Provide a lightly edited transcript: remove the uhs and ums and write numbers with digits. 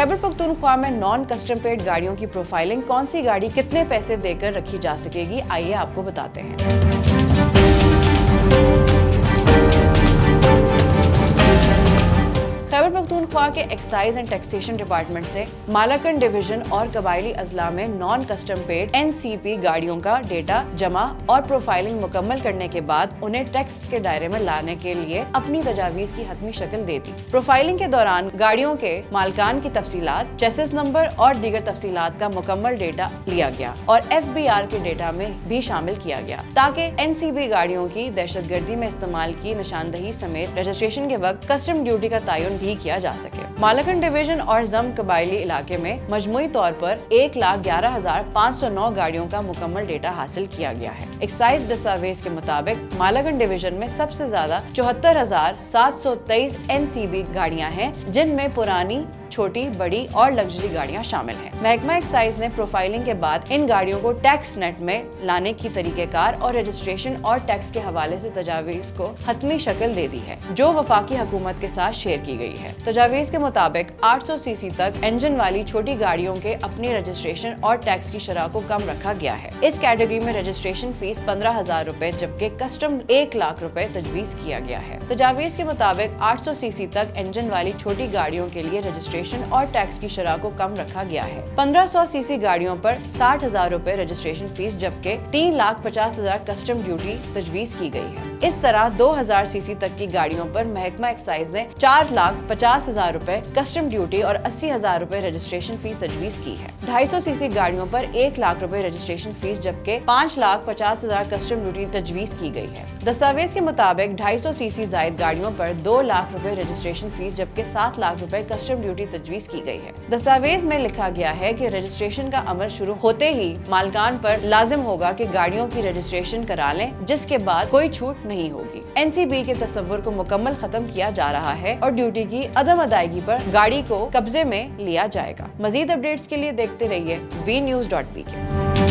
खैबर पख्तूनख्वा में non custom paid गाड़ियों की प्रोफाइलिंग, कौन सी गाड़ी कितने पैसे देकर रखी जा सकेगी, आइए आपको बताते हैं। खैबर पख्तूनख्वा के एक्साइज एंड टैक्सेशन डिपार्टमेंट से मालाकन डिवीजन और कबायली अजला में नॉन कस्टम पेड NCP गाड़ियों का डेटा जमा और प्रोफाइलिंग मुकम्मल करने के बाद उन्हें टैक्स के दायरे में लाने के लिए अपनी तजावीज की हतमी शक्ल दे दी। प्रोफाइलिंग के दौरान गाड़ियों के मालकान की तफसीलात, चेसिस नंबर और दीगर तफसीलात का मुकम्मल डेटा लिया गया और FBR के डेटा में भी शामिल किया गया ताकि NCP गाड़ियों की दहशतगर्दी में इस्तेमाल की निशानदही समेत रजिस्ट्रेशन के वक्त कस्टम ड्यूटी का तयन भी किया जा सके। मालाकन डिवीजन और जम कबायली इलाके में मजमूई तौर पर 1,11,509 गाड़ियों का मुकम्मल डेटा हासिल किया गया है। एक्साइज दस्तावेज के मुताबिक मालाकन डिवीजन में सबसे ज्यादा 74,723 NCB गाड़ियां हैं, जिनमें पुरानी, छोटी, बड़ी और लग्जरी गाड़ियां शामिल हैं। महकमा एक्साइज ने प्रोफाइलिंग के बाद इन गाड़ियों को टैक्स नेट में लाने की तरीकेकार और रजिस्ट्रेशन और टैक्स के हवाले से तजावीज को हतमी शक्ल दे दी है, जो वफाकी हुकूमत के साथ शेयर की गई है। तजावीज के मुताबिक 800 सीसी तक इंजन वाली छोटी गाड़ियों के अपनी रजिस्ट्रेशन और टैक्स की शरह को कम रखा गया है। इस कैटेगरी में रजिस्ट्रेशन फीस 15,000 रुपए जबकि कस्टम 1 लाख रुपए तजवीज किया गया है। तजावीज के मुताबिक 800 सीसी तक इंजन वाली छोटी गाड़ियों के लिए रजिस्ट्रेशन और टैक्स की शरह को कम रखा गया है। 1500 सीसी गाड़ियों पर 60,000 रुपए रजिस्ट्रेशन फीस जबकि 3,50,000 कस्टम ड्यूटी तजवीज की गई है। इस तरह 2000 सीसी तक की गाड़ियों पर महकमा एक्साइज ने 4,50,000 रुपए कस्टम ड्यूटी और 80,000 रुपए रजिस्ट्रेशन फीस तजवीज की है। 250 सीसी गाड़ियों पर 1 लाख रुपए रजिस्ट्रेशन फीस जबकि 5,50,000 कस्टम ड्यूटी तजवीज की गई है। दस्तावेज के मुताबिक 250 सीसी जायद गाड़ियों पर 2 लाख रुपए रजिस्ट्रेशन फीस जबकि 7 लाख रुपए कस्टम ड्यूटी तजवीज की गई है। दस्तावेज में लिखा गया है कि रजिस्ट्रेशन का अमल शुरू होते ही मालकान पर लाजिम होगा कि गाड़ियों की रजिस्ट्रेशन करा लें, जिसके बाद कोई छूट नहीं होगी। NCB के तस्वुर को मुकम्मल खत्म किया जा रहा है और ड्यूटी की अदम अदायगी पर गाड़ी को कब्जे में लिया जाएगा। मजीद अपडेट्स के लिए देखते रहिए vnews.pk।